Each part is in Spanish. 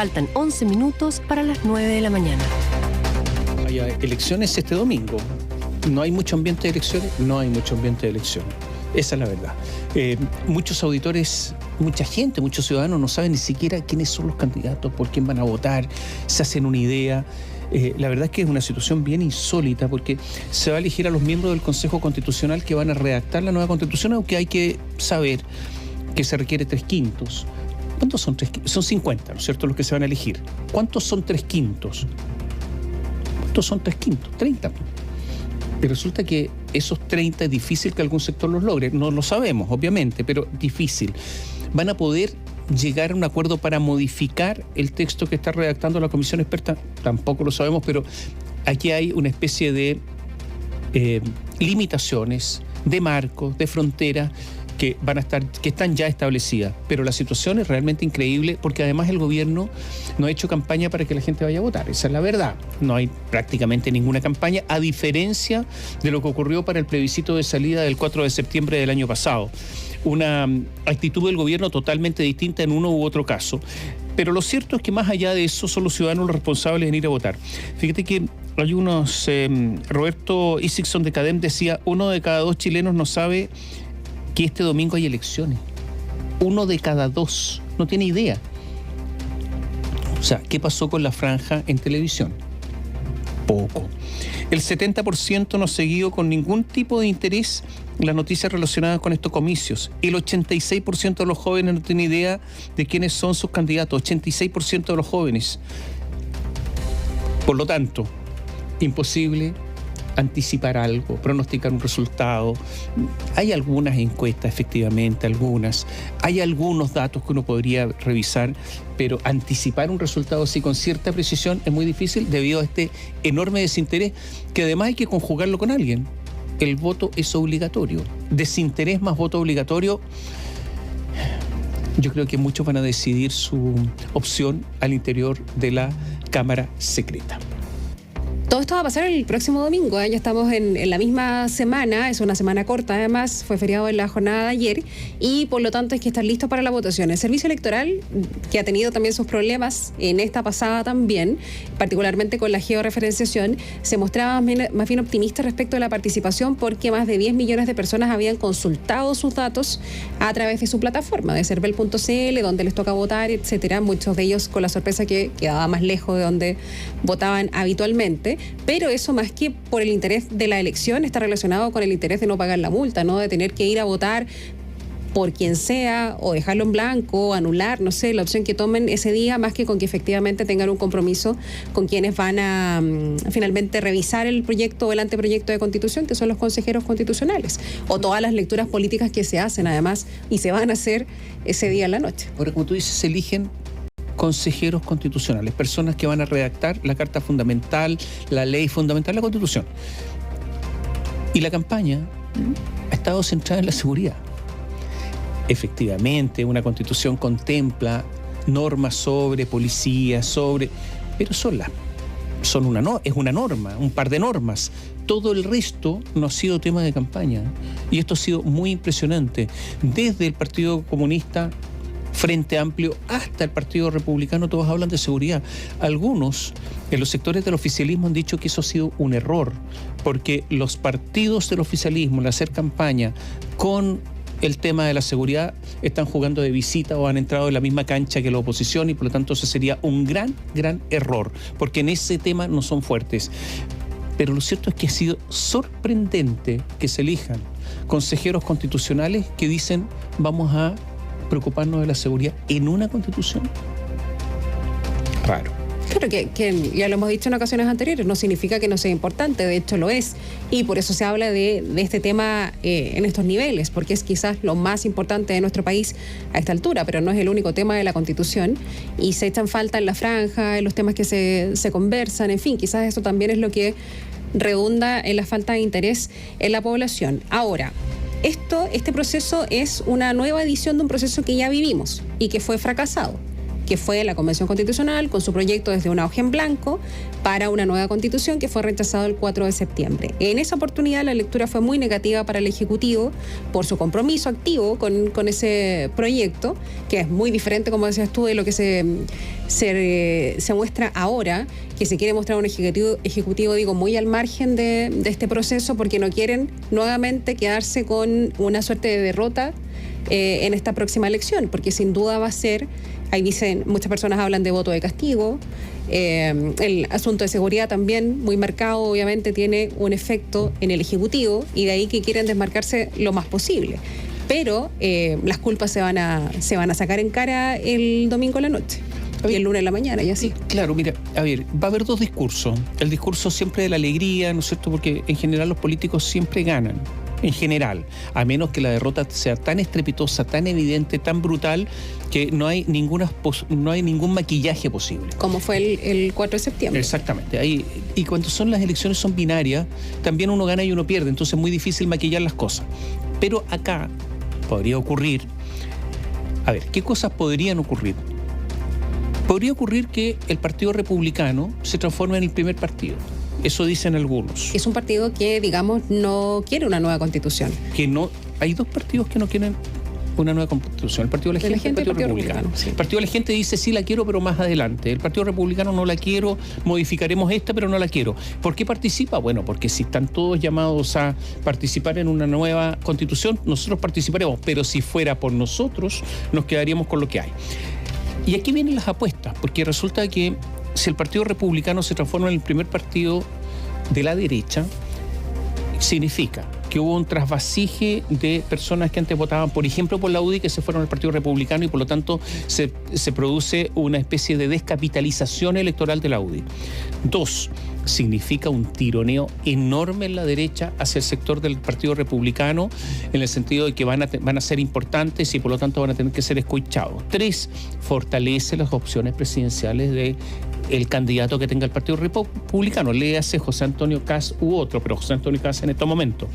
Faltan 11 minutos para las 9 de la mañana. Hay elecciones este domingo. ¿No hay mucho ambiente de elecciones? No hay mucho ambiente de elecciones. Esa es la verdad. Muchos auditores, mucha gente, muchos ciudadanos no saben ni siquiera quiénes son los candidatos, por quién van a votar, se hacen una idea. La verdad es que es una situación bien insólita porque se va a elegir a los miembros del Consejo Constitucional que van a redactar la nueva Constitución, aunque hay que saber que se requiere 3/5. ¿Cuántos son 3/5? Son 50, ¿no es cierto?, los que se van a elegir. ¿Cuántos son 3/5? ¿Cuántos son 3/5? 30. Y resulta que esos 30 es difícil que algún sector los logre. No lo sabemos, obviamente, pero difícil. ¿Van a poder llegar a un acuerdo para modificar el texto que está redactando la comisión experta? Tampoco lo sabemos, pero aquí hay una especie de limitaciones, de marcos, de fronteras que están ya establecidas. Pero la situación es realmente increíble porque además el gobierno no ha hecho campaña para que la gente vaya a votar. Esa es la verdad. No hay prácticamente ninguna campaña, a diferencia de lo que ocurrió para el plebiscito de salida del 4 de septiembre del año pasado. Una actitud del gobierno totalmente distinta en uno u otro caso. Pero lo cierto es que más allá de eso son los ciudadanos los responsables de ir a votar. Fíjate que hay unos... Roberto Isixson de CADEM decía, 1 de cada 2 chilenos no sabe que este domingo hay elecciones. 1 de cada 2 no tiene idea. O sea, ¿qué pasó con la franja en televisión? Poco. El 70% no ha seguido con ningún tipo de interés las noticias relacionadas con estos comicios. El 86% de los jóvenes no tiene idea de quiénes son sus candidatos. 86% de los jóvenes. Por lo tanto, imposible anticipar algo, pronosticar un resultado. Hay algunas encuestas, efectivamente, algunas. Hay algunos datos que uno podría revisar, pero anticipar un resultado así con cierta precisión es muy difícil debido a este enorme desinterés que además hay que conjugarlo con alguien. El voto es obligatorio. Desinterés más voto obligatorio. Yo creo que muchos van a decidir su opción al interior de la Cámara Secreta. Todo esto va a pasar el próximo domingo, ¿eh? Ya estamos en la misma semana, es una semana corta además, fue feriado en la jornada de ayer y por lo tanto hay que estar listos para la votación. El servicio electoral, que ha tenido también sus problemas en esta pasada también, particularmente con la georreferenciación, se mostraba más bien optimista respecto a la participación porque más de 10 millones de personas habían consultado sus datos a través de su plataforma de cervel.cl, donde les toca votar, etcétera. Muchos de ellos con la sorpresa que quedaba más lejos de donde votaban habitualmente. Pero eso, más que por el interés de la elección, está relacionado con el interés de no pagar la multa, ¿no? De tener que ir a votar por quien sea o dejarlo en blanco, o anular, no sé, la opción que tomen ese día, más que con que efectivamente tengan un compromiso con quienes van a finalmente revisar el proyecto o el anteproyecto de constitución, que son los consejeros constitucionales, o todas las lecturas políticas que se hacen además y se van a hacer ese día en la noche. Ahora, como tú dices, se eligen consejeros constitucionales, personas que van a redactar la Carta Fundamental, la Ley Fundamental, la Constitución. Y la campaña ha estado centrada en la seguridad. Efectivamente, una Constitución contempla normas sobre policía, pero es una norma, un par de normas. Todo el resto no ha sido tema de campaña. Y esto ha sido muy impresionante. Desde el Partido Comunista, Frente Amplio, hasta el Partido Republicano, todos hablan de seguridad. Algunos en los sectores del oficialismo han dicho que eso ha sido un error, porque los partidos del oficialismo, al hacer campaña con el tema de la seguridad, están jugando de visita o han entrado en la misma cancha que la oposición y por lo tanto eso sería un gran error, porque en ese tema no son fuertes. Pero lo cierto es que ha sido sorprendente que se elijan consejeros constitucionales que dicen vamos a preocuparnos de la seguridad en una constitución. Raro. Claro que ya lo hemos dicho en ocasiones anteriores, no significa que no sea importante, de hecho lo es, y por eso se habla de este tema en estos niveles, porque es quizás lo más importante de nuestro país a esta altura, pero no es el único tema de la Constitución, y se echan falta en la franja, en los temas que se conversan, en fin, quizás eso también es lo que redunda en la falta de interés en la población. Ahora, este proceso es una nueva edición de un proceso que ya vivimos y que fue fracasado, que fue la Convención Constitucional con su proyecto desde una hoja en blanco para una nueva constitución que fue rechazado el 4 de septiembre. En esa oportunidad la lectura fue muy negativa para el Ejecutivo por su compromiso activo con ese proyecto, que es muy diferente, como decías tú, de lo que se muestra ahora, que se quiere mostrar un ejecutivo digo, muy al margen de este proceso, porque no quieren nuevamente quedarse con una suerte de derrota en esta próxima elección, porque sin duda va a ser, ahí dicen, muchas personas hablan de voto de castigo, el asunto de seguridad también, muy marcado, obviamente tiene un efecto en el Ejecutivo, y de ahí que quieren desmarcarse lo más posible. Pero las culpas se van a sacar en cara el domingo en la noche. Y el lunes en la mañana, y así. Claro, mira, a ver, va a haber dos discursos. El discurso siempre de la alegría, ¿no es cierto? Porque en general los políticos siempre ganan. En general, a menos que la derrota sea tan estrepitosa, tan evidente, tan brutal, que no hay ningún maquillaje posible. Como fue el 4 de septiembre. Exactamente. Y cuando son las elecciones son binarias, también uno gana y uno pierde, entonces es muy difícil maquillar las cosas. Pero acá podría ocurrir, a ver, ¿qué cosas podrían ocurrir? Podría ocurrir que el Partido Republicano se transforme en el primer partido. Eso dicen algunos. Es un partido que, digamos, no quiere una nueva constitución. Hay dos partidos que no quieren una nueva constitución. El Partido de la Gente y el Partido Republicano. Sí. El Partido de la Gente dice, sí la quiero, pero más adelante. El Partido Republicano, no la quiero, modificaremos esta, pero no la quiero. ¿Por qué participa? Bueno, porque si están todos llamados a participar en una nueva constitución, nosotros participaremos, pero si fuera por nosotros, nos quedaríamos con lo que hay. Y aquí vienen las apuestas, porque resulta que si el Partido Republicano se transforma en el primer partido de la derecha, significa que hubo un trasvasije de personas que antes votaban, por ejemplo, por la UDI, que se fueron al Partido Republicano, y por lo tanto se produce una especie de descapitalización electoral de la UDI. Dos, significa un tironeo enorme en la derecha hacia el sector del Partido Republicano, en el sentido de que van a ser importantes y por lo tanto van a tener que ser escuchados. Tres, fortalece las opciones presidenciales de el candidato que tenga el Partido Republicano, léase José Antonio Kast u otro, pero José Antonio Kast en estos momentos.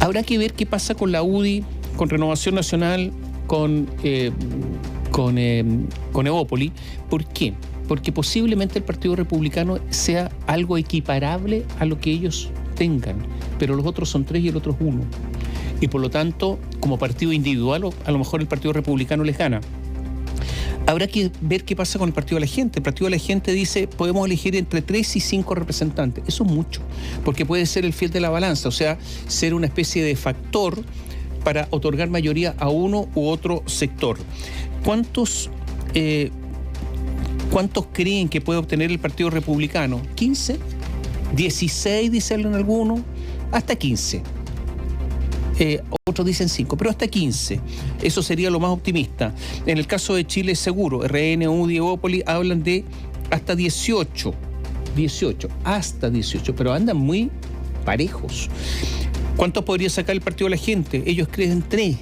Habrá que ver qué pasa con la UDI, con Renovación Nacional, con Evópoli. ¿Por qué? Porque posiblemente el Partido Republicano sea algo equiparable a lo que ellos tengan, pero los otros son 3 y el otro es 1. Y por lo tanto, como partido individual, a lo mejor el Partido Republicano les gana. Habrá que ver qué pasa con el Partido de la Gente. El Partido de la Gente dice, podemos elegir entre 3 y 5 representantes. Eso es mucho, porque puede ser el fiel de la balanza, o sea, ser una especie de factor para otorgar mayoría a uno u otro sector. ¿Cuántos creen que puede obtener el Partido Republicano? ¿15? ¿16 dicen algunos? Hasta 15. Otros dicen 5, pero hasta 15. Eso sería lo más optimista. En el caso de Chile Seguro, RN, UDI, Evópoli hablan de hasta 18. 18, hasta 18, pero andan muy parejos. ¿Cuánto podría sacar el Partido de la Gente? Ellos creen 3,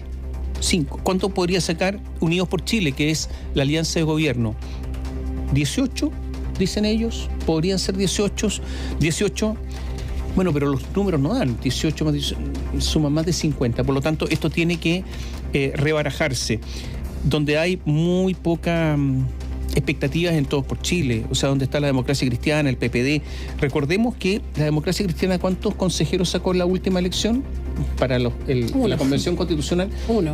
5. ¿Cuánto podría sacar Unidos por Chile, que es la alianza de gobierno? 18, dicen ellos. Podrían ser 18. Bueno, pero los números no dan. 18 más 18, suman más de 50. Por lo tanto, esto tiene que rebarajarse. Donde hay muy pocas expectativas en Todos por Chile, o sea, donde está la Democracia Cristiana, el PPD. Recordemos que la Democracia Cristiana, ¿cuántos consejeros sacó en la última elección para la Convención Constitucional? 1.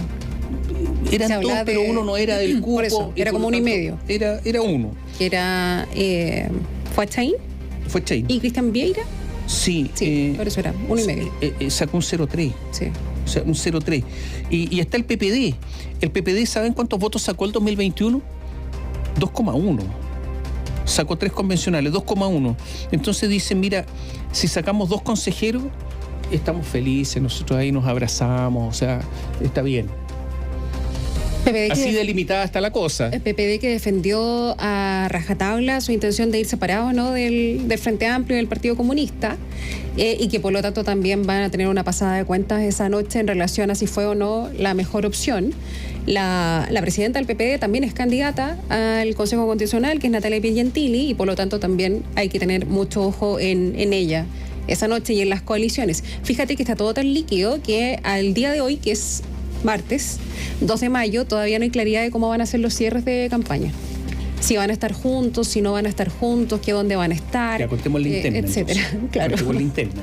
Eran 2, pero uno no era del cupo. Por eso, era como 1,5. Era 1. Que era... ¿Fue Chaín? Fue Chaín. ¿Y Cristian Vieira? Sí. Por eso era 1,5. Sacó un 0,3. Sí. O sea, un 0,3. Y está el PPD. El PPD, ¿saben cuántos votos sacó el 2021? 2,1. Sacó 3 convencionales, 2,1. Entonces dicen, mira, si sacamos 2 consejeros, estamos felices, nosotros ahí nos abrazamos, o sea, está bien. Así delimitada está la cosa. El PPD que defendió a rajatabla su intención de ir separado, ¿no?, del Frente Amplio y del Partido Comunista, y que por lo tanto también van a tener una pasada de cuentas esa noche en relación a si fue o no la mejor opción. La presidenta del PPD también es candidata al Consejo Constitucional, que es Natalia Piergentili, y por lo tanto también hay que tener mucho ojo en ella esa noche y en las coaliciones. Fíjate que está todo tan líquido que al día de hoy, que es martes, 2 de mayo, todavía no hay claridad de cómo van a ser los cierres de campaña. Si van a estar juntos, si no van a estar juntos, que dónde van a estar, ya contemos la interna, etcétera. Claro. Contemos la interna.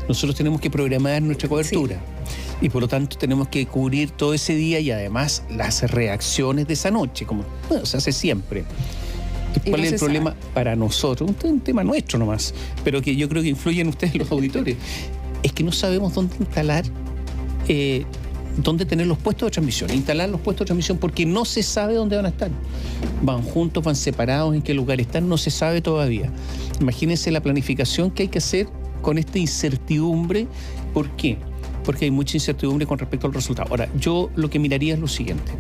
Nosotros tenemos que programar nuestra cobertura. Sí. Y por lo tanto tenemos que cubrir todo ese día y además las reacciones de esa noche, como se hace siempre. ¿Cuál es el problema para nosotros? Un tema nuestro nomás, pero que yo creo que influye en ustedes los auditores. Es que no sabemos dónde instalar, dónde tener los puestos de transmisión. Instalar los puestos de transmisión porque no se sabe dónde van a estar. Van juntos, van separados, en qué lugar están, no se sabe todavía. Imagínense la planificación que hay que hacer con esta incertidumbre. ¿Por qué? Porque hay mucha incertidumbre con respecto al resultado. Ahora, yo lo que miraría es lo siguiente.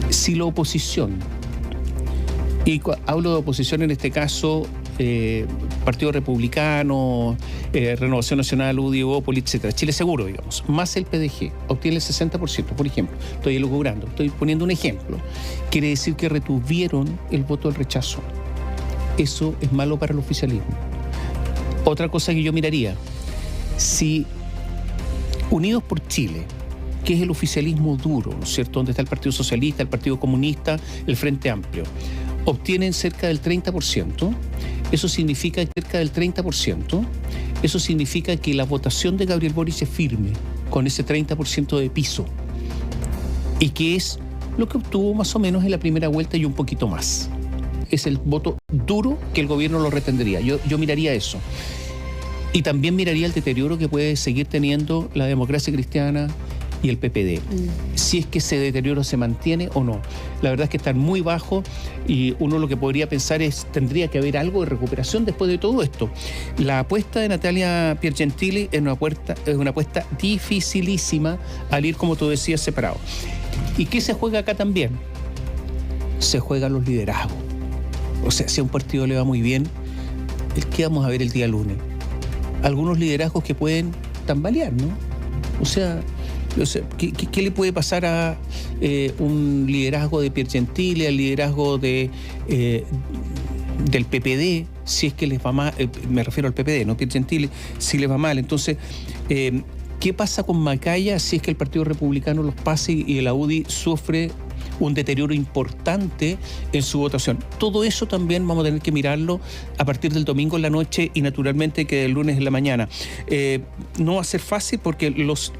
Si la oposición, y hablo de oposición en este caso, Partido Republicano, Renovación Nacional, UDI, Evópolis, etcétera, Chile Seguro, digamos, más el PDG, obtiene el 60%, por ejemplo. Estoy elucubrando, estoy poniendo un ejemplo. Quiere decir que retuvieron el voto del rechazo. Eso es malo para el oficialismo. Otra cosa que yo miraría, si Unidos por Chile, que es el oficialismo duro, ¿no es cierto?, donde está el Partido Socialista, el Partido Comunista, el Frente Amplio, obtienen cerca del 30%, eso significa que la votación de Gabriel Boric es firme, con ese 30% de piso, y que es lo que obtuvo más o menos en la primera vuelta y un poquito más. Es el voto duro que el gobierno lo retendría. Yo miraría eso. Y también miraría el deterioro que puede seguir teniendo la Democracia Cristiana y el PPD, si es que ese deterioro se mantiene o no. La verdad es que están muy bajos y uno lo que podría pensar es, tendría que haber algo de recuperación después de todo esto. La apuesta de Natalia Piergentili es una apuesta dificilísima al ir, como tú decías, separado. ¿Y qué se juega acá también? Se juegan los liderazgos. O sea, si a un partido le va muy bien, ¿qué vamos a ver el día lunes? Algunos liderazgos que pueden tambalear, ¿no? O sea, ¿qué le puede pasar a un liderazgo de Piergentili, al liderazgo del PPD, si es que les va mal? Me refiero al PPD, no Piergentili, si les va mal. Entonces, ¿qué pasa con Macaya si es que el Partido Republicano los pasa y la UDI sufre un deterioro importante en su votación? Todo eso también vamos a tener que mirarlo a partir del domingo en la noche y naturalmente que del lunes en la mañana. No va a ser fácil porque los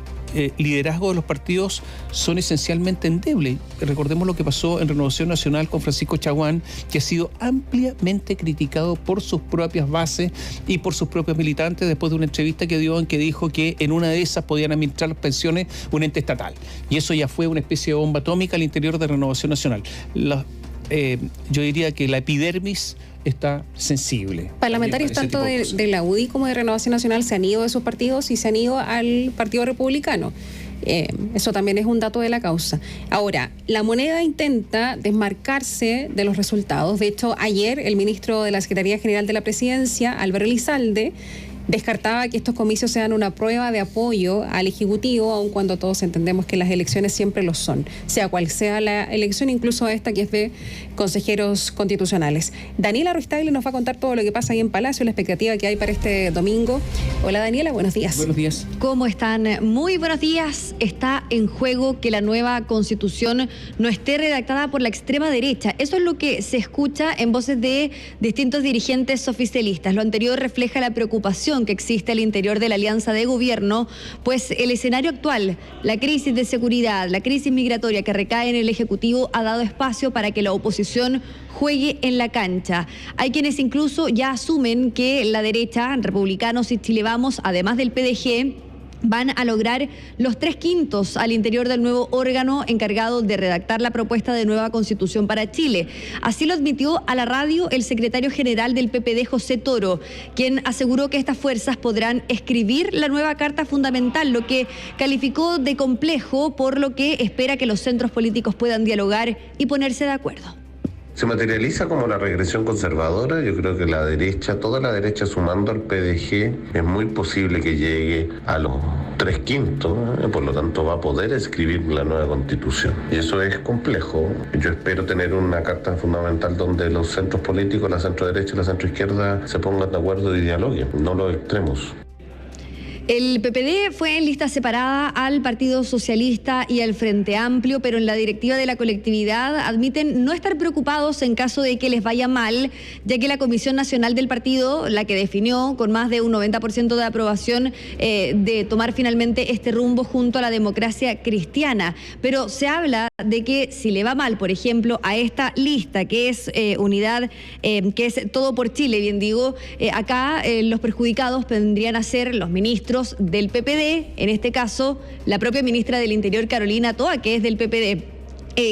liderazgos de los partidos son esencialmente endebles. Recordemos lo que pasó en Renovación Nacional con Francisco Chaguán, que ha sido ampliamente criticado por sus propias bases y por sus propios militantes después de una entrevista que dio en que dijo que en una de esas podían administrar las pensiones un ente estatal. Y eso ya fue una especie de bomba atómica al interior de Renovación Nacional. Yo diría que la epidermis está sensible. Parlamentarios tanto de la UDI como de Renovación Nacional se han ido de sus partidos y se han ido al Partido Republicano. Eso también es un dato de la causa. Ahora, la moneda intenta desmarcarse de los resultados. De hecho, ayer el ministro de la Secretaría General de la Presidencia, Álvaro Elizalde, descartaba que estos comicios sean una prueba de apoyo al Ejecutivo, aun cuando todos entendemos que las elecciones siempre lo son, sea cual sea la elección, incluso esta que es de consejeros constitucionales. Daniela Ruiz-Tagle nos va a contar todo lo que pasa ahí en Palacio, la expectativa que hay para este domingo. Hola Daniela, buenos días. Buenos días. ¿Cómo están? Muy buenos días. Está en juego que la nueva Constitución no esté redactada por la extrema derecha. Eso es lo que se escucha en voces de distintos dirigentes oficialistas. Lo anterior refleja la preocupación que existe al interior de la alianza de gobierno, pues el escenario actual, la crisis de seguridad, la crisis migratoria que recae en el Ejecutivo ha dado espacio para que la oposición juegue en la cancha. Hay quienes incluso ya asumen que la derecha, republicanos y Chile Vamos, además del PDG, van a lograr los 3/5 al interior del nuevo órgano encargado de redactar la propuesta de nueva Constitución para Chile. Así lo admitió a la radio el secretario general del PPD, José Toro, quien aseguró que estas fuerzas podrán escribir la nueva Carta Fundamental, lo que calificó de complejo, por lo que espera que los centros políticos puedan dialogar y ponerse de acuerdo. Se materializa como la regresión conservadora. Yo creo que la derecha, toda la derecha sumando al PDG, es muy posible que llegue a los 3/5, por lo tanto va a poder escribir la nueva Constitución. Y eso es complejo. Yo espero tener una carta fundamental donde los centros políticos, la centro derecha y la centro izquierda, se pongan de acuerdo y dialoguen, no los extremos. El PPD fue en lista separada al Partido Socialista y al Frente Amplio, pero en la directiva de la colectividad admiten no estar preocupados en caso de que les vaya mal, ya que la Comisión Nacional del partido, la que definió con más de un 90% de aprobación de tomar finalmente este rumbo junto a la Democracia Cristiana. Pero se habla de que si le va mal, por ejemplo, a esta lista que es unidad, que es Todo por Chile, bien digo, acá los perjudicados vendrían a ser los ministros del PPD, en este caso la propia ministra del Interior, Carolina Toa, que es del PPD.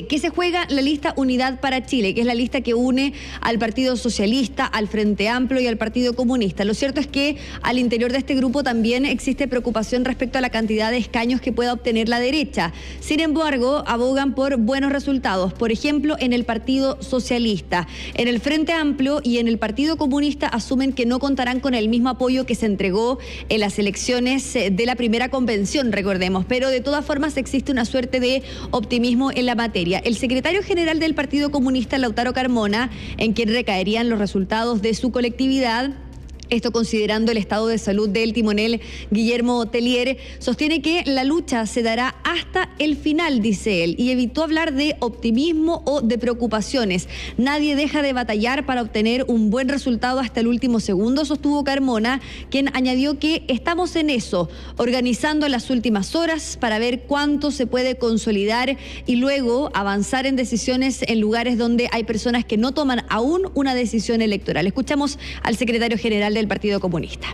Que se juega la lista Unidad para Chile, que es la lista que une al Partido Socialista, al Frente Amplio y al Partido Comunista. Lo cierto es que al interior de este grupo también existe preocupación respecto a la cantidad de escaños que pueda obtener la derecha. Sin embargo, abogan por buenos resultados, por ejemplo, en el Partido Socialista. En el Frente Amplio y en el Partido Comunista asumen que no contarán con el mismo apoyo que se entregó en las elecciones de la primera convención, recordemos, pero de todas formas existe una suerte de optimismo en la materia. El secretario general del Partido Comunista, Lautaro Carmona, en quien recaerían los resultados de su colectividad, esto considerando el estado de salud del timonel Guillermo Tellier, sostiene que la lucha se dará hasta el final, dice él, y evitó hablar de optimismo o de preocupaciones. Nadie deja de batallar para obtener un buen resultado hasta el último segundo, sostuvo Carmona, quien añadió que estamos en eso, organizando las últimas horas para ver cuánto se puede consolidar y luego avanzar en decisiones en lugares donde hay personas que no toman aún una decisión electoral. Escuchamos al secretario general del Partido Comunista.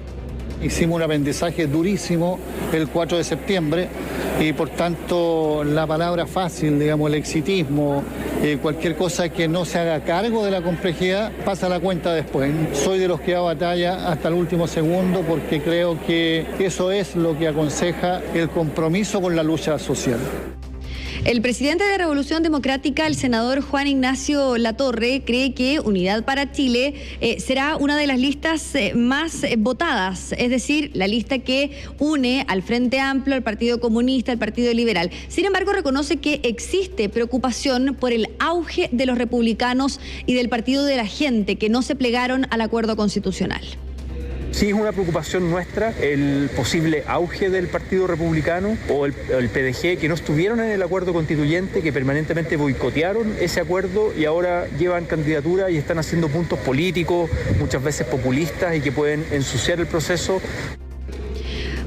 Hicimos un aprendizaje durísimo el 4 de septiembre y por tanto la palabra fácil, digamos, el exitismo, cualquier cosa que no se haga cargo de la complejidad pasa la cuenta después. Soy de los que da batalla hasta el último segundo porque creo que eso es lo que aconseja el compromiso con la lucha social. El presidente de Revolución Democrática, el senador Juan Ignacio Latorre, cree que Unidad para Chile será una de las listas más votadas, es decir, la lista que une al Frente Amplio, al Partido Comunista, al Partido Liberal. Sin embargo, reconoce que existe preocupación por el auge de los republicanos y del Partido de la Gente, que no se plegaron al acuerdo constitucional. Sí, es una preocupación nuestra el posible auge del Partido Republicano o el PDG, que no estuvieron en el acuerdo constituyente, que permanentemente boicotearon ese acuerdo y ahora llevan candidatura y están haciendo puntos políticos, muchas veces populistas, y que pueden ensuciar el proceso.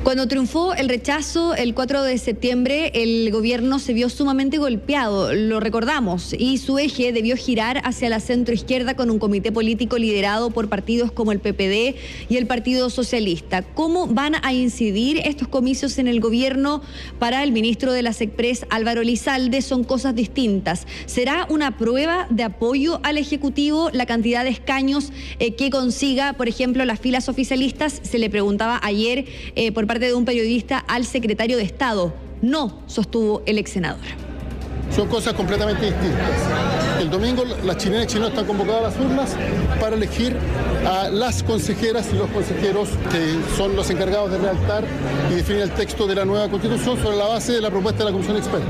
Cuando triunfó el rechazo el 4 de septiembre, el gobierno se vio sumamente golpeado, lo recordamos, y su eje debió girar hacia la centroizquierda con un comité político liderado por partidos como el PPD y el Partido Socialista. ¿Cómo van a incidir estos comicios en el gobierno? Para el ministro de la SECPRES, Álvaro Elizalde, son cosas distintas. ¿Será una prueba de apoyo al Ejecutivo la cantidad de escaños que consiga, por ejemplo, las filas oficialistas? Se le preguntaba ayer por parte de un periodista al secretario de Estado. No, sostuvo el ex senador. Son cosas completamente distintas. El domingo las chilenas y chilenos están convocados a las urnas para elegir a las consejeras y los consejeros que son los encargados de redactar y definir el texto de la nueva Constitución sobre la base de la propuesta de la Comisión Experta.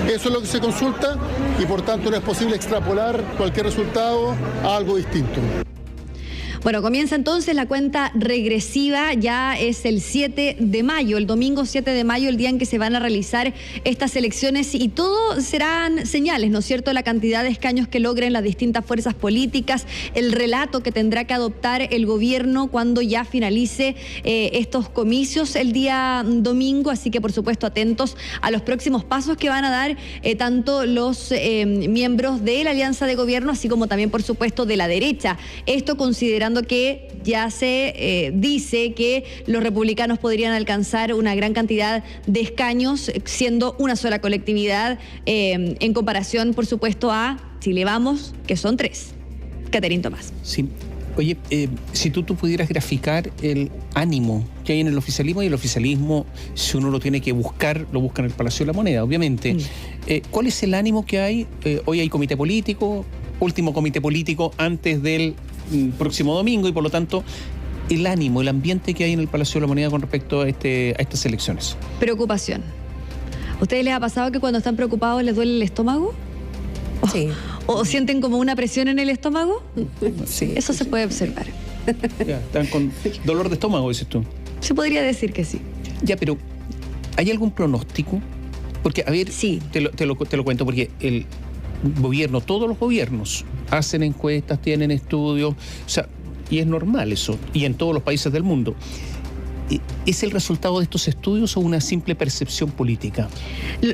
Eso es lo que se consulta y por tanto no es posible extrapolar cualquier resultado a algo distinto. Bueno, comienza entonces la cuenta regresiva, ya es el 7 de mayo, el domingo 7 de mayo, el día en que se van a realizar estas elecciones y todo serán señales, ¿no es cierto?, la cantidad de escaños que logren las distintas fuerzas políticas, el relato que tendrá que adoptar el gobierno cuando ya finalice estos comicios el día domingo, así que por supuesto atentos a los próximos pasos que van a dar tanto los miembros de la alianza de gobierno, así como también por supuesto de la derecha. Esto considerando que ya se dice que los republicanos podrían alcanzar una gran cantidad de escaños siendo una sola colectividad en comparación, por supuesto, a Chile Vamos, que son 3. Catherine Tomás. Sí. Oye, si tú pudieras graficar el ánimo que hay en el oficialismo, y el oficialismo, si uno lo tiene que buscar, lo busca en el Palacio de la Moneda, obviamente. ¿Cuál es el ánimo que hay? Hoy hay comité político, último comité político antes del próximo domingo, y por lo tanto el ánimo, el ambiente que hay en el Palacio de la Moneda con respecto a estas elecciones. Preocupación. ¿A ustedes les ha pasado que cuando están preocupados les duele el estómago? Sí. ¿O sienten como una presión en el estómago? Sí. Eso se puede observar. Ya, están con dolor de estómago, dices tú. Se podría decir que sí. Ya, pero ¿hay algún pronóstico? Porque, a ver, Sí. te lo cuento, porque el gobierno, todos los gobiernos hacen encuestas, tienen estudios, o sea, y es normal eso, y en todos los países del mundo. ¿Es el resultado de estos estudios o una simple percepción política?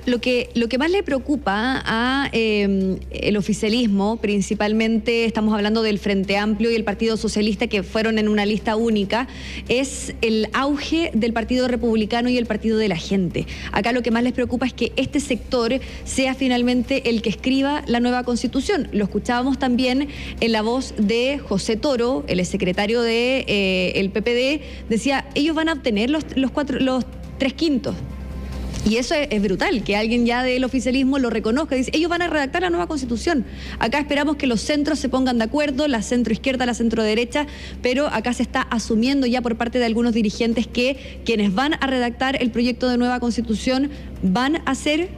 Lo que más le preocupa a el oficialismo, principalmente estamos hablando del Frente Amplio y el Partido Socialista, que fueron en una lista única, es el auge del Partido Republicano y el Partido de la Gente. Acá lo que más les preocupa es que este sector sea finalmente el que escriba la nueva Constitución. Lo escuchábamos también en la voz de José Toro, el secretario del PPD, decía, ellos van a obtener los 3/5. Y eso es brutal, que alguien ya del oficialismo lo reconozca. Dice, ellos van a redactar la nueva Constitución. Acá esperamos que los centros se pongan de acuerdo, la centroizquierda, la centroderecha, pero acá se está asumiendo ya por parte de algunos dirigentes que quienes van a redactar el proyecto de nueva Constitución van a ser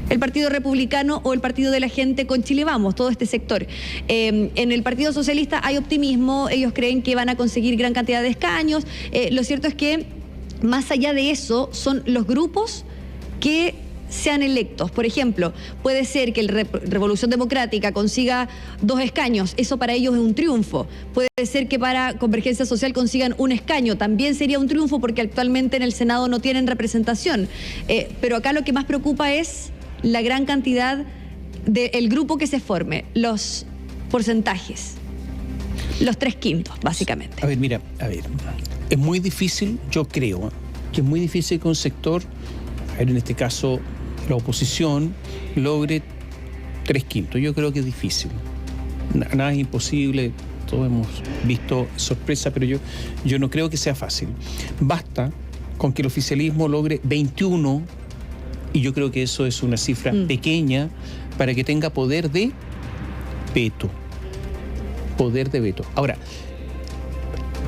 el Partido Republicano o el Partido de la Gente con Chile Vamos, todo este sector. En el Partido Socialista hay optimismo, ellos creen que van a conseguir gran cantidad de escaños. Lo cierto es que, más allá de eso, son los grupos que sean electos. Por ejemplo, puede ser que el Revolución Democrática consiga 2 escaños, eso para ellos es un triunfo. Puede ser que para Convergencia Social consigan 1 escaño, también sería un triunfo porque actualmente en el Senado no tienen representación. Pero acá lo que más preocupa es la gran cantidad del grupo que se forme, los porcentajes, los 3/5, básicamente. A ver, mira, es muy difícil, yo creo, que es muy difícil que un sector, en este caso la oposición, logre 3/5. Yo creo que es difícil. Nada es imposible, todos hemos visto sorpresa, pero yo no creo que sea fácil. Basta con que el oficialismo logre 21, y yo creo que eso es una cifra pequeña para que tenga poder de veto. Poder de veto. Ahora,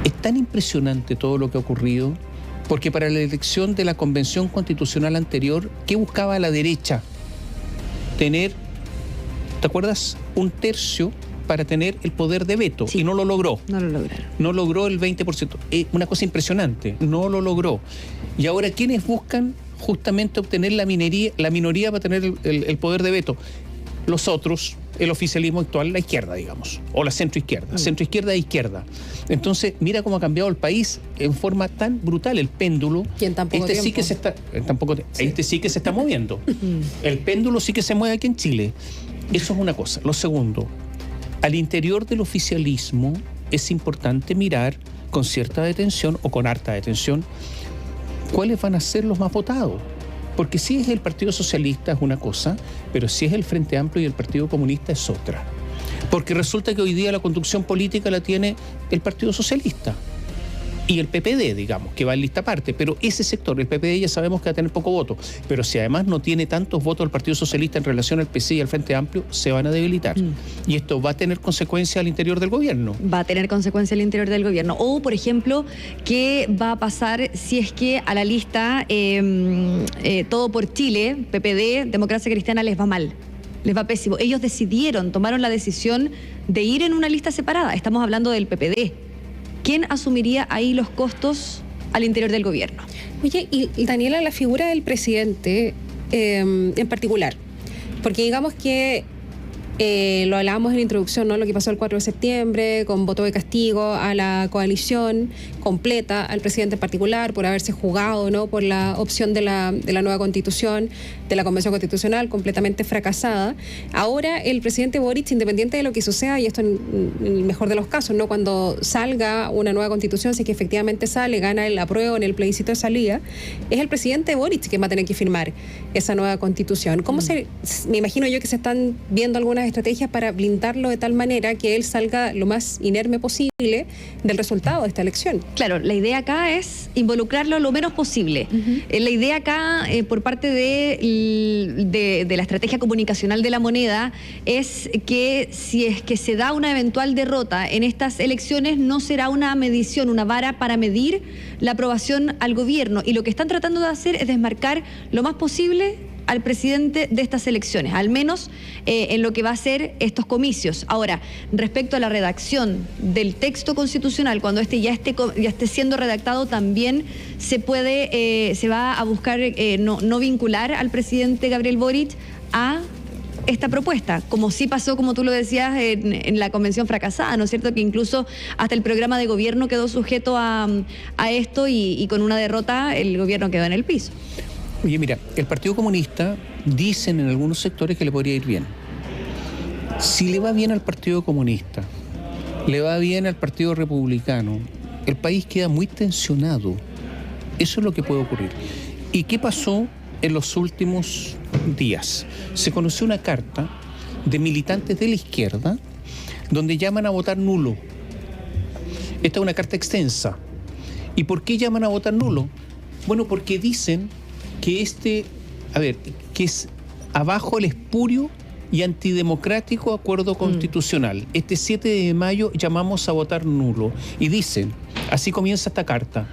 es tan impresionante todo lo que ha ocurrido, porque para la elección de la Convención Constitucional anterior, ¿qué buscaba la derecha? Tener, ¿te acuerdas? 1/3 para tener el poder de veto, sí. Y no lo logró. No lo lograron. No logró el 20%. Es una cosa impresionante, no lo logró. Y ahora, ¿quiénes buscan justamente obtener la minoría para tener el poder de veto? Los otros, el oficialismo actual, la izquierda, digamos, o la centroizquierda, centroizquierda e izquierda. Entonces, mira cómo ha cambiado el país en forma tan brutal el péndulo. Y en tan poco tiempo. Sí que se está, Este sí que se está moviendo. El péndulo sí que se mueve aquí en Chile. Eso es una cosa. Lo segundo, al interior del oficialismo es importante mirar con cierta detención o con harta detención cuáles van a ser los más votados. Porque si es el Partido Socialista es una cosa, pero si es el Frente Amplio y el Partido Comunista es otra. Porque resulta que hoy día la conducción política la tiene el Partido Socialista y el PPD, digamos, que va en lista aparte. Pero ese sector, el PPD, ya sabemos que va a tener poco voto. Pero si además no tiene tantos votos el Partido Socialista en relación al PC y al Frente Amplio, se van a debilitar. Y esto va a tener consecuencias al interior del gobierno. Va a tener consecuencias al interior del gobierno. O, por ejemplo, ¿qué va a pasar si es que a la lista Todo por Chile, PPD, Democracia Cristiana, les va mal? Les va pésimo. Ellos tomaron la decisión de ir en una lista separada. Estamos hablando del PPD. ¿Quién asumiría ahí los costos al interior del gobierno? Oye, y Daniela, la figura del presidente en particular, porque digamos que lo hablábamos en la introducción, ¿no? Lo que pasó el 4 de septiembre con voto de castigo a la coalición completa, al presidente en particular, por haberse jugado, ¿no? Por la opción de la nueva constitución, de la Convención Constitucional, completamente fracasada. Ahora el presidente Boric, independiente de lo que suceda, y esto en el mejor de los casos, ¿no? Cuando salga una nueva constitución, si es que efectivamente sale, gana el apruebo en el plebiscito de salida, es el presidente Boric que va a tener que firmar esa nueva constitución. ¿Cómo me imagino yo que se están viendo algunas estrategias para blindarlo de tal manera que él salga lo más inerme posible del resultado de esta elección? Claro, la idea acá es involucrarlo lo menos posible. La idea acá, por parte de la estrategia comunicacional de La Moneda, es que si es que se da una eventual derrota en estas elecciones, no será una medición, una vara para medir la aprobación al gobierno. Y lo que están tratando de hacer es desmarcar lo más posible al presidente de estas elecciones, al menos en lo que va a ser estos comicios. Ahora, respecto a la redacción del texto constitucional, cuando este ya esté siendo redactado, también se va a buscar no vincular al presidente Gabriel Boric a esta propuesta, como sí pasó, como tú lo decías, en la convención fracasada, ¿no es cierto? Que incluso hasta el programa de gobierno quedó sujeto a esto y con una derrota el gobierno quedó en el piso. Oye, mira, el Partido Comunista dicen en algunos sectores que le podría ir bien. Si le va bien al Partido Comunista, le va bien al Partido Republicano, el país queda muy tensionado. Eso es lo que puede ocurrir. ¿Y qué pasó en los últimos días? Se conoció una carta de militantes de la izquierda donde llaman a votar nulo. Esta es una carta extensa. ¿Y por qué llaman a votar nulo? Bueno, porque dicen que que es abajo el espurio y antidemocrático acuerdo constitucional. Este 7 de mayo llamamos a votar nulo. Y dicen, así comienza esta carta: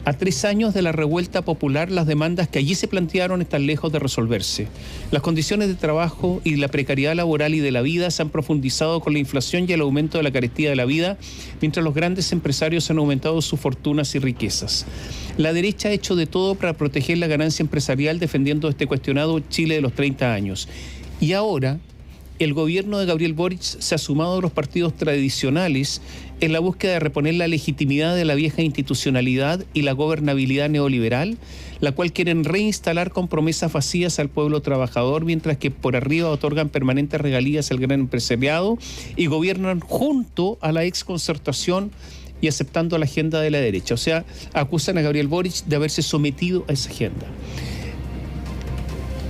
a 3 años de la revuelta popular, las demandas que allí se plantearon están lejos de resolverse. Las condiciones de trabajo y la precariedad laboral y de la vida se han profundizado con la inflación y el aumento de la carestía de la vida, mientras los grandes empresarios han aumentado sus fortunas y riquezas. La derecha ha hecho de todo para proteger la ganancia empresarial, defendiendo este cuestionado Chile de los 30 años. Y ahora, el gobierno de Gabriel Boric se ha sumado a los partidos tradicionales en la búsqueda de reponer la legitimidad de la vieja institucionalidad y la gobernabilidad neoliberal, la cual quieren reinstalar con promesas vacías al pueblo trabajador, mientras que por arriba otorgan permanentes regalías al gran empresariado y gobiernan junto a la exconcertación y aceptando la agenda de la derecha. O sea, acusan a Gabriel Boric de haberse sometido a esa agenda.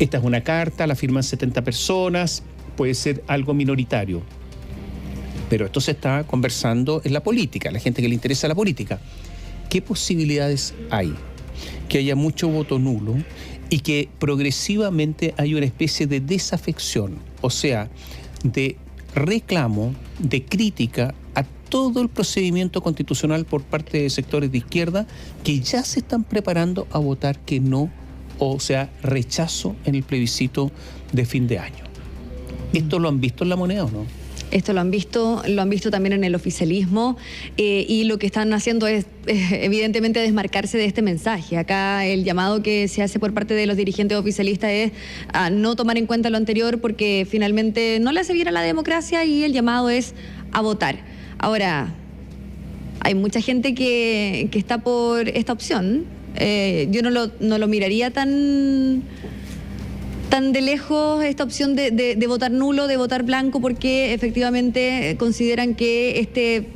Esta es una carta, la firman 70 personas, puede ser algo minoritario, pero esto se está conversando en la política, la gente que le interesa la política. ¿Qué posibilidades hay? Que haya mucho voto nulo y que progresivamente haya una especie de desafección, o sea, de reclamo, de crítica a todo el procedimiento constitucional por parte de sectores de izquierda que ya se están preparando a votar que no, o sea, rechazo en el plebiscito de fin de año. ¿Esto lo han visto en La Moneda o no? Esto lo han visto también en el oficialismo y lo que están haciendo es evidentemente desmarcarse de este mensaje. Acá el llamado que se hace por parte de los dirigentes oficialistas es a no tomar en cuenta lo anterior porque finalmente no le hace bien a la democracia y el llamado es a votar. Ahora, hay mucha gente que está por esta opción. Yo no lo miraría tan de lejos esta opción de votar nulo, de votar blanco, porque efectivamente consideran que este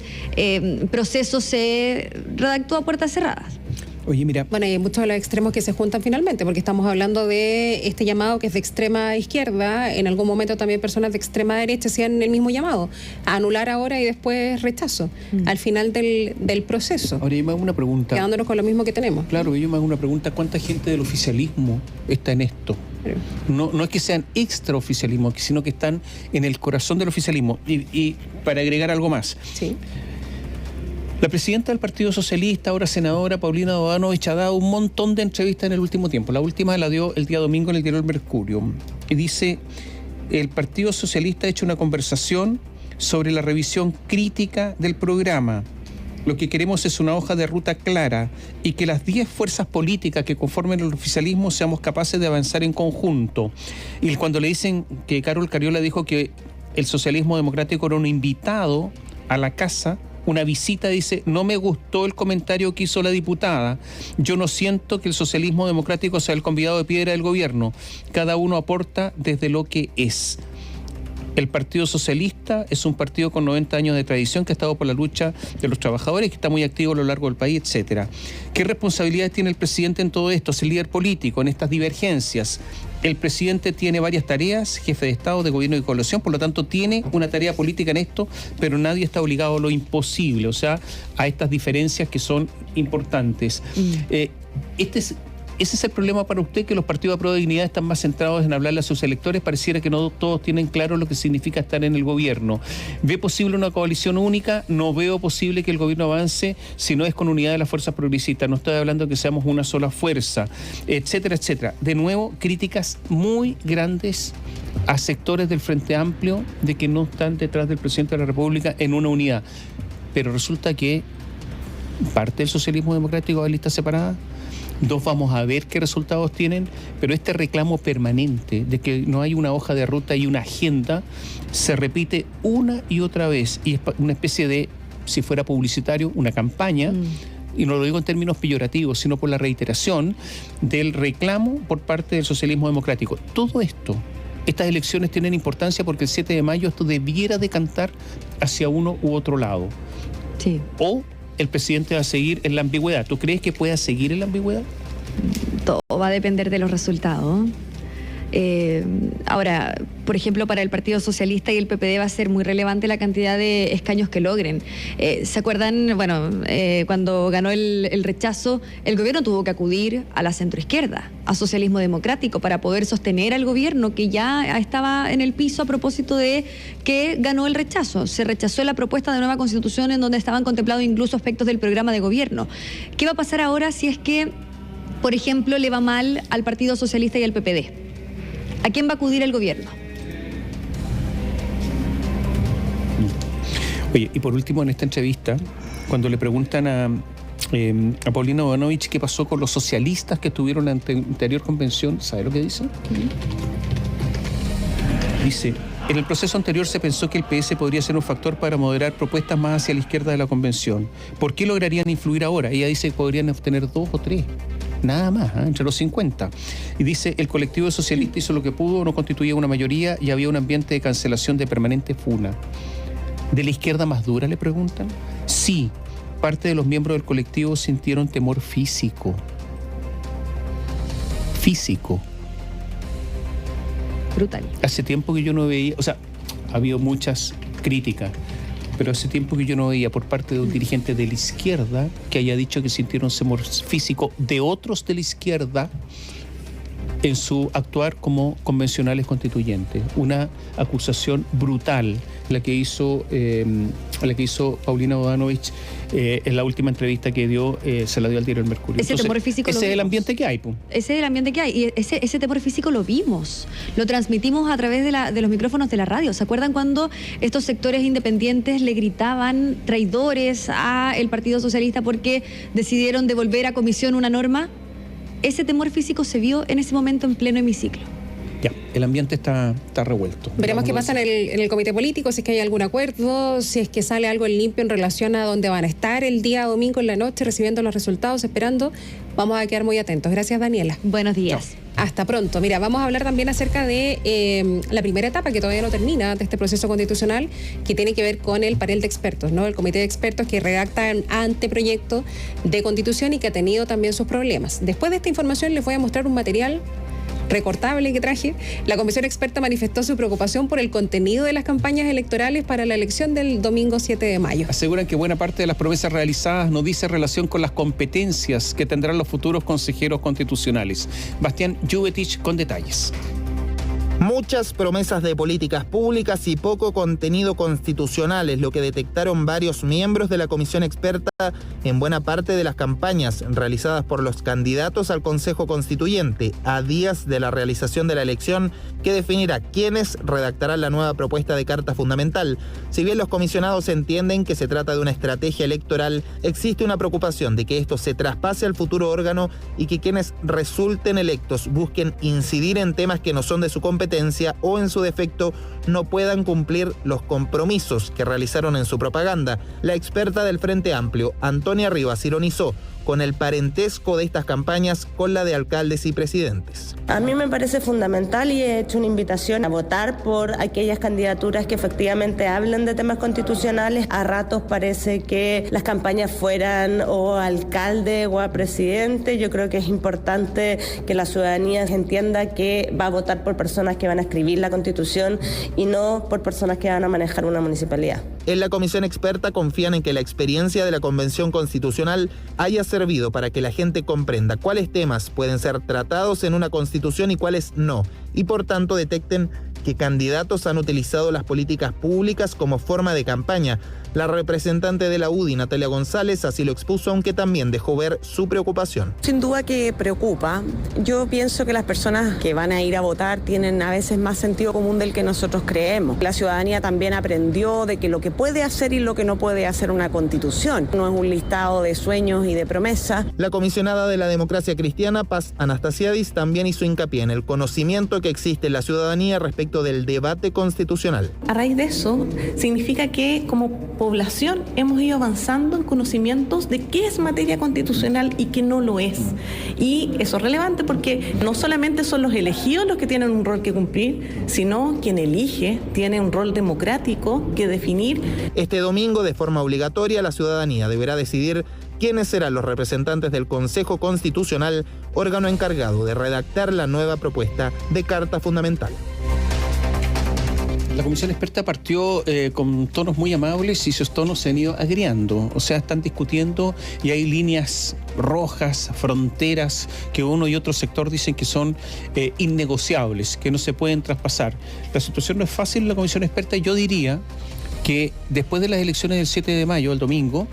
proceso se redactó a puertas cerradas. Oye, mira. Bueno, hay muchos de los extremos que se juntan finalmente, porque estamos hablando de este llamado que es de extrema izquierda. En algún momento también personas de extrema derecha hacían el mismo llamado, a anular ahora y después rechazo, al final del proceso. Ahora yo me hago una pregunta. Quedándonos con lo mismo que tenemos. Claro, yo me hago una pregunta: ¿cuánta gente del oficialismo está en esto? No es que sean extraoficialismo, sino que están en el corazón del oficialismo. Y para agregar algo más. Sí. La presidenta del Partido Socialista, ahora senadora, Paulina Bodanovich, ha dado un montón de entrevistas en el último tiempo. La última la dio el día domingo en el diario El Mercurio. Y dice, el Partido Socialista ha hecho una conversación sobre la revisión crítica del programa. Lo que queremos es una hoja de ruta clara y que las 10 fuerzas políticas que conformen el oficialismo seamos capaces de avanzar en conjunto. Y cuando le dicen que Carol Cariola dijo que el socialismo democrático era un invitado a la casa, una visita, dice, no me gustó el comentario que hizo la diputada. Yo no siento que el socialismo democrático sea el convidado de piedra del gobierno. Cada uno aporta desde lo que es. El Partido Socialista es un partido con 90 años de tradición que ha estado por la lucha de los trabajadores, que está muy activo a lo largo del país, etcétera. ¿Qué responsabilidades tiene el presidente en todo esto? Es el líder político en estas divergencias. El presidente tiene varias tareas, jefe de Estado, de Gobierno y Coalición, por lo tanto tiene una tarea política en esto, pero nadie está obligado a lo imposible, o sea, a estas diferencias que son importantes. Este es ese es el problema para usted, que los partidos de Apruebo Dignidad están más centrados en hablarle a sus electores. Pareciera que no todos tienen claro lo que significa estar en el gobierno. ¿Ve posible una coalición única? No veo posible que el gobierno avance si no es con unidad de las fuerzas progresistas. No estoy hablando de que seamos una sola fuerza, etcétera, etcétera. De nuevo, críticas muy grandes a sectores del Frente Amplio de que no están detrás del presidente de la República en una unidad. Pero resulta que parte del socialismo democrático de lista separada. Dos, vamos a ver qué resultados tienen, pero este reclamo permanente de que no hay una hoja de ruta y una agenda se repite una y otra vez, y es una especie de, si fuera publicitario, una campaña, y no lo digo en términos peyorativos, sino por la reiteración del reclamo por parte del socialismo democrático. Todo esto, estas elecciones tienen importancia porque el 7 de mayo esto debiera decantar hacia uno u otro lado. Sí. O el presidente va a seguir en la ambigüedad. ¿Tú crees que pueda seguir en la ambigüedad? Todo va a depender de los resultados. Ahora, por ejemplo, para el Partido Socialista y el PPD va a ser muy relevante la cantidad de escaños que logren. ¿Se acuerdan? Bueno, cuando ganó el rechazo, el gobierno tuvo que acudir a la centroizquierda, a socialismo democrático, para poder sostener al gobierno que ya estaba en el piso a propósito de que ganó el rechazo. Se rechazó la propuesta de nueva constitución en donde estaban contemplados incluso aspectos del programa de gobierno. ¿Qué va a pasar ahora si es que, por ejemplo, le va mal al Partido Socialista y al PPD? ¿A quién va a acudir el gobierno? Oye, y por último, en esta entrevista, cuando le preguntan a Paulina Bodanovich qué pasó con los socialistas que estuvieron en la anterior convención, ¿sabe lo que dice? Dice: en el proceso anterior se pensó que el PS podría ser un factor para moderar propuestas más hacia la izquierda de la convención. ¿Por qué lograrían influir ahora? Ella dice que podrían obtener 2 o 3. Nada más, entre los 50. Y dice: el colectivo socialista hizo lo que pudo, no constituía una mayoría y había un ambiente de cancelación de permanente funa. ¿De la izquierda más dura, le preguntan? Sí, parte de los miembros del colectivo sintieron temor físico. Físico. Brutal. Hace tiempo que yo no veía, o sea, ha habido muchas críticas, pero hace tiempo que yo no veía por parte de un dirigente de la izquierda que haya dicho que sintieron temor físico de otros de la izquierda en su actuar como convencionales constituyentes. Una acusación brutal la que hizo Paulina Bodanovich en la última entrevista que dio, se la dio al diario El Mercurio. Ese temor físico ese es el ambiente que hay, pues. Ese es el ambiente que hay, y ese temor físico lo vimos, lo transmitimos a través de los micrófonos de la radio. ¿Se acuerdan cuando estos sectores independientes le gritaban traidores a el Partido Socialista porque decidieron devolver a comisión una norma? Ese temor físico se vio en ese momento en pleno hemiciclo. Ya, el ambiente está revuelto. Veremos qué pasa en el comité político, si es que hay algún acuerdo, si es que sale algo en limpio en relación a dónde van a estar el día domingo en la noche recibiendo los resultados, esperando. Vamos a quedar muy atentos. Gracias, Daniela. Buenos días. Hasta pronto. Mira, vamos a hablar también acerca de la primera etapa que todavía no termina de este proceso constitucional, que tiene que ver con el panel de expertos, ¿no? El comité de expertos que redacta un anteproyecto de constitución y que ha tenido también sus problemas. Después de esta información les voy a mostrar un material recortable que traje. La comisión experta manifestó su preocupación por el contenido de las campañas electorales para la elección del domingo 7 de mayo. Aseguran que buena parte de las promesas realizadas no dice relación con las competencias que tendrán los futuros consejeros constitucionales. Bastián Llubetich con detalles. Muchas promesas de políticas públicas y poco contenido constitucional es lo que detectaron varios miembros de la comisión experta en buena parte de las campañas realizadas por los candidatos al Consejo Constituyente a días de la realización de la elección que definirá quiénes redactarán la nueva propuesta de Carta Fundamental. Si bien los comisionados entienden que se trata de una estrategia electoral, existe una preocupación de que esto se traspase al futuro órgano y que quienes resulten electos busquen incidir en temas que no son de su competencia o en su defecto no puedan cumplir los compromisos que realizaron en su propaganda. La experta del Frente Amplio, Antonia Rivas, ironizó con el parentesco de estas campañas con la de alcaldes y presidentes. A mí me parece fundamental y he hecho una invitación a votar por aquellas candidaturas que efectivamente hablan de temas constitucionales. A ratos parece que las campañas fueran o a alcalde o a presidente. Yo creo que es importante que la ciudadanía entienda que va a votar por personas que van a escribir la Constitución y no por personas que van a manejar una municipalidad. En la comisión experta confían en que la experiencia de la Convención Constitucional haya servido para que la gente comprenda cuáles temas pueden ser tratados en una constitución y cuáles no, y por tanto detecten que candidatos han utilizado las políticas públicas como forma de campaña. La representante de la UDI, Natalia González, así lo expuso, aunque también dejó ver su preocupación. Sin duda que preocupa. Yo pienso que las personas que van a ir a votar tienen a veces más sentido común del que nosotros creemos. La ciudadanía también aprendió de que lo que puede hacer y lo que no puede hacer una constitución no es un listado de sueños y de promesas. La comisionada de la Democracia Cristiana, Paz Anastasiadis, también hizo hincapié en el conocimiento que existe en la ciudadanía respecto del debate constitucional. A raíz de eso, significa que como población hemos ido avanzando en conocimientos de qué es materia constitucional y qué no lo es. Y eso es relevante porque no solamente son los elegidos los que tienen un rol que cumplir, sino quien elige tiene un rol democrático que definir. Este domingo, de forma obligatoria, la ciudadanía deberá decidir quiénes serán los representantes del Consejo Constitucional, órgano encargado de redactar la nueva propuesta de Carta Fundamental. La comisión experta partió con tonos muy amables y esos tonos se han ido agriando. O sea, están discutiendo y hay líneas rojas, fronteras, que uno y otro sector dicen que son innegociables, que no se pueden traspasar. La situación no es fácil en la comisión experta y yo diría que después de las elecciones del 7 de mayo, el domingo,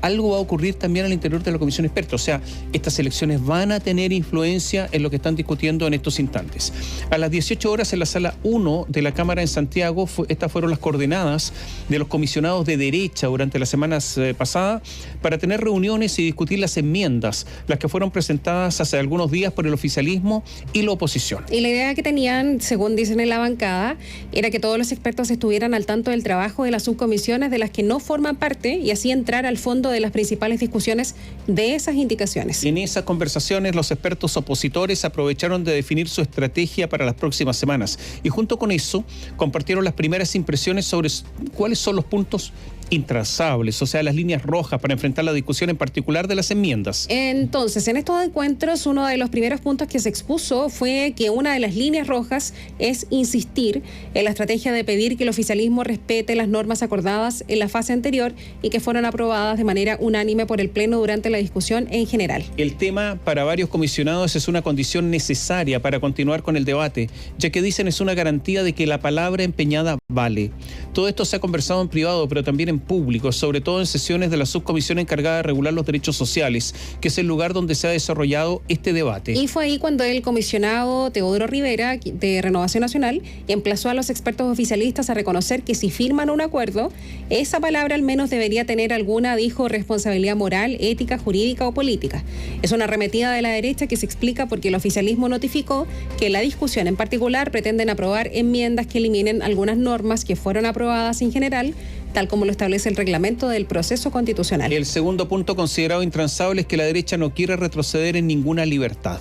algo va a ocurrir también al interior de la comisión experta. O sea, estas elecciones van a tener influencia en lo que están discutiendo en estos instantes. A las 18 horas en la sala 1 de la Cámara en Santiago, estas fueron las coordenadas de los comisionados de derecha durante las semanas pasadas para tener reuniones y discutir las enmiendas, las que fueron presentadas hace algunos días por el oficialismo y la oposición. Y la idea que tenían, según dicen en la bancada, era que todos los expertos estuvieran al tanto del trabajo de las subcomisiones de las que no forman parte y así entrar al fondo de las principales discusiones de esas indicaciones. En esas conversaciones, los expertos opositores aprovecharon de definir su estrategia para las próximas semanas y junto con eso compartieron las primeras impresiones sobre cuáles son los puntos intrazables, o sea, las líneas rojas para enfrentar la discusión en particular de las enmiendas. Entonces, en estos encuentros, uno de los primeros puntos que se expuso fue que una de las líneas rojas es insistir en la estrategia de pedir que el oficialismo respete las normas acordadas en la fase anterior y que fueron aprobadas de manera unánime por el Pleno durante la discusión en general. El tema para varios comisionados es una condición necesaria para continuar con el debate, ya que dicen es una garantía de que la palabra empeñada vale. Todo esto se ha conversado en privado, pero también en público, sobre todo en sesiones de la subcomisión encargada de regular los derechos sociales, que es el lugar donde se ha desarrollado este debate. Y fue ahí cuando el comisionado Teodoro Rivera, de Renovación Nacional, emplazó a los expertos oficialistas a reconocer que si firman un acuerdo, esa palabra al menos debería tener alguna, dijo, responsabilidad moral, ética, jurídica o política. Es una arremetida de la derecha que se explica porque el oficialismo notificó que en la discusión en particular pretenden aprobar enmiendas que eliminen algunas normas que fueron aprobadas en general, tal como lo establece el reglamento del proceso constitucional. El segundo punto considerado intransable es que la derecha no quiere retroceder en ninguna libertad.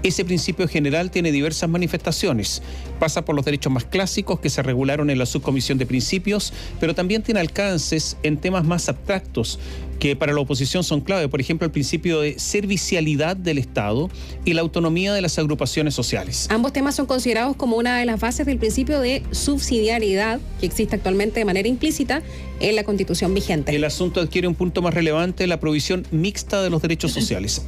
Ese principio general tiene diversas manifestaciones. Pasa por los derechos más clásicos que se regularon en la subcomisión de principios, pero también tiene alcances en temas más abstractos que para la oposición son clave. Por ejemplo, el principio de servicialidad del Estado y la autonomía de las agrupaciones sociales. Ambos temas son considerados como una de las bases del principio de subsidiariedad que existe actualmente de manera implícita en la Constitución vigente. El asunto adquiere un punto más relevante, la provisión mixta de los derechos sociales.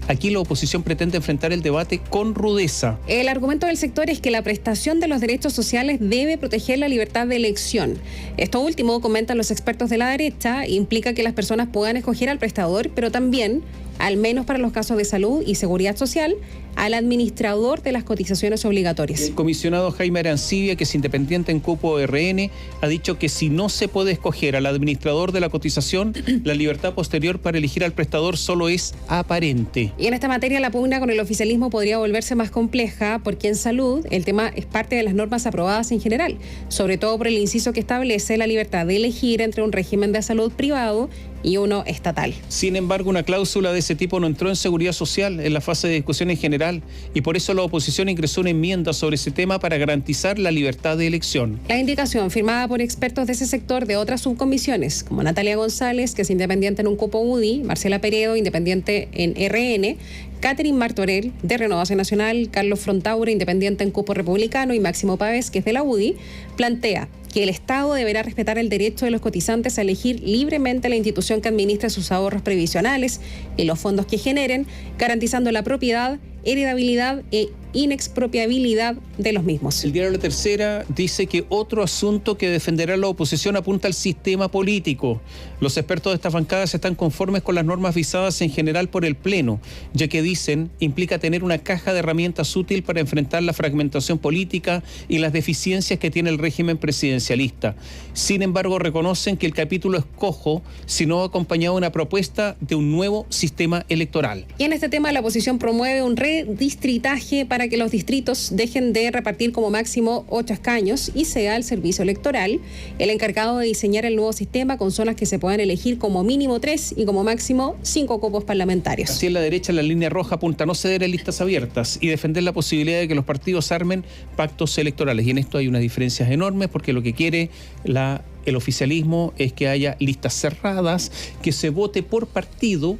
Aquí la oposición pretende enfrentar el debate con rudeza. El argumento del sector es que la prestación de los derechos sociales debe proteger la libertad de elección. Esto último, comentan los expertos de la derecha, implica que las personas puedan escoger al prestador, pero también, al menos para los casos de salud y seguridad social, al administrador de las cotizaciones obligatorias. El comisionado Jaime Arancibia, que es independiente en cupo RN, ha dicho que si no se puede escoger al administrador de la cotización, la libertad posterior para elegir al prestador solo es aparente. Y en esta materia la pugna con el oficialismo podría volverse más compleja porque en salud el tema es parte de las normas aprobadas en general, sobre todo por el inciso que establece la libertad de elegir entre un régimen de salud privado y uno estatal. Sin embargo, una cláusula de ese tipo no entró en seguridad social en la fase de discusión en general y por eso la oposición ingresó una enmienda sobre ese tema para garantizar la libertad de elección. La indicación firmada por expertos de ese sector de otras subcomisiones, como Natalia González, que es independiente en un cupo UDI, Marcela Peredo, independiente en RN, Catherine Martorell, de Renovación Nacional, Carlos Frontaura, independiente en cupo republicano, y Máximo Pávez, que es de la UDI, plantea que el Estado deberá respetar el derecho de los cotizantes a elegir libremente la institución que administre sus ahorros previsionales y los fondos que generen, garantizando la propiedad, heredabilidad e inexpropiabilidad de los mismos. El diario La Tercera dice que otro asunto que defenderá la oposición apunta al sistema político. Los expertos de estas bancadas están conformes con las normas visadas en general por el Pleno, ya que dicen implica tener una caja de herramientas útil para enfrentar la fragmentación política y las deficiencias que tiene el régimen presidencialista. Sin embargo, reconocen que el capítulo es cojo si no va acompañado de una propuesta de un nuevo sistema electoral. Y en este tema la oposición promueve un redistritaje para que los distritos dejen de repartir como máximo 8 escaños y sea el servicio electoral el encargado de diseñar el nuevo sistema con zonas que se puedan elegir como mínimo 3 y como máximo 5 cupos parlamentarios. Así en la derecha la línea roja apunta a no ceder en listas abiertas y defender la posibilidad de que los partidos armen pactos electorales. Y en esto hay unas diferencias enormes porque lo que quiere el oficialismo es que haya listas cerradas, que se vote por partido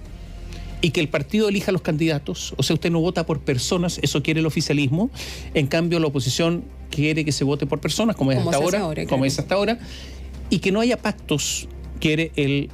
y que el partido elija los candidatos. O sea, usted no vota por personas, eso quiere el oficialismo. En cambio, la oposición quiere que se vote por personas, como es hasta ahora, y que no haya pactos, quiere el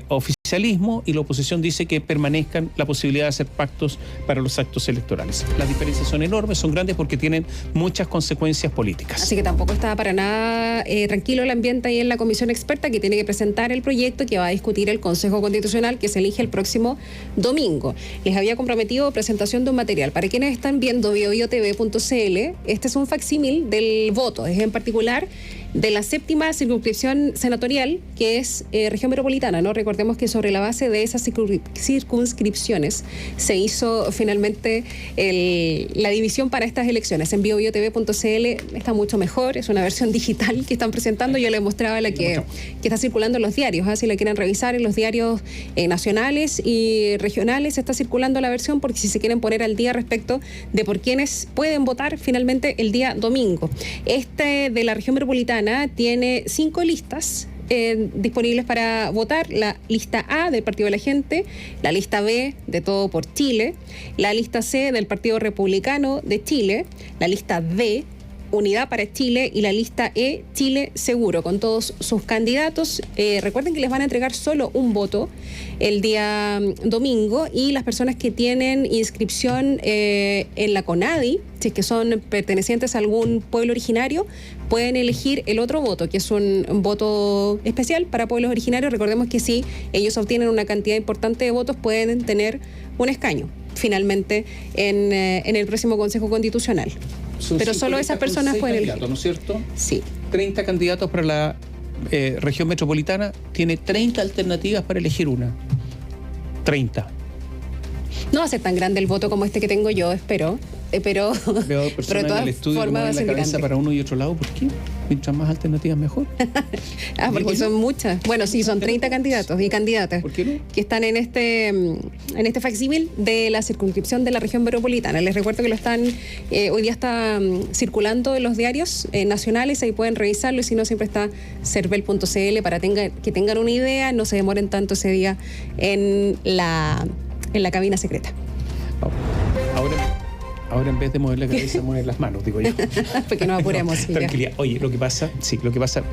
oficialismo, y la oposición dice que permanezcan la posibilidad de hacer pactos para los actos electorales. Las diferencias son enormes, son grandes porque tienen muchas consecuencias políticas. Así que tampoco está para nada tranquilo el ambiente ahí en la comisión experta que tiene que presentar el proyecto que va a discutir el Consejo Constitucional, que se elige el próximo domingo. Les había comprometido presentación de un material. Para quienes están viendo biobiotv.cl, este es un facsímil del voto, es en particular de la 7ª circunscripción senatorial, que es región metropolitana, ¿no? Recordemos que sobre la base de esas circunscripciones se hizo finalmente la división para estas elecciones. En biobiotv.cl está mucho mejor, es una versión digital que están presentando. Yo les mostraba la que está circulando en los diarios, si la quieren revisar en los diarios nacionales y regionales está circulando la versión, porque si se quieren poner al día respecto de por quiénes pueden votar finalmente el día domingo. Este de la región metropolitana tiene 5 listas disponibles para votar: la lista A del Partido de la Gente, la lista B de Todo por Chile, la lista C del Partido Republicano de Chile, la lista D Unidad para Chile y la lista E Chile Seguro, con todos sus candidatos. Recuerden que les van a entregar solo un voto el día domingo, y las personas que tienen inscripción en la CONADI, si es que son pertenecientes a algún pueblo originario, pueden elegir el otro voto, que es un voto especial para pueblos originarios. Recordemos que si ellos obtienen una cantidad importante de votos, pueden tener un escaño finalmente en el próximo Consejo Constitucional. Pero solo esas personas pueden elegir, ¿no es cierto? Sí. 30 candidatos para la región metropolitana, tiene 30 alternativas para elegir una. 30. No va a ser tan grande el voto como este que tengo yo, espero. Pero veo personas de todas en el estudio formas va a ser la cabeza grande. Para uno y otro lado. ¿Por qué? Mientras más alternativas mejor. Porque son muchas. Bueno, sí, son 30 candidatos y candidatas. ¿Por qué no? Que están en este facsímil de la circunscripción de la región metropolitana. Les recuerdo que lo están, hoy día está circulando en los diarios nacionales, ahí pueden revisarlo, y si no, siempre está cervel.cl para que tengan una idea, no se demoren tanto ese día en la cabina secreta. Ahora en vez de mover la cabeza, mover las manos, digo yo. Porque nos apuremos. Sí, tranquilidad. Oye, lo que pasa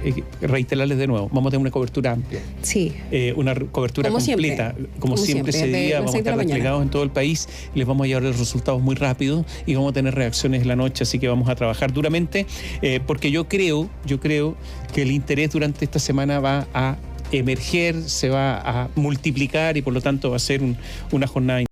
es reiterarles de nuevo, vamos a tener una cobertura amplia. Sí. Una cobertura como completa. Como siempre ese día vamos a estar desplegados en todo el país, les vamos a llevar los resultados muy rápido y vamos a tener reacciones en la noche, así que vamos a trabajar duramente, porque yo creo que el interés durante esta semana va a emerger, se va a multiplicar, y por lo tanto va a ser una jornada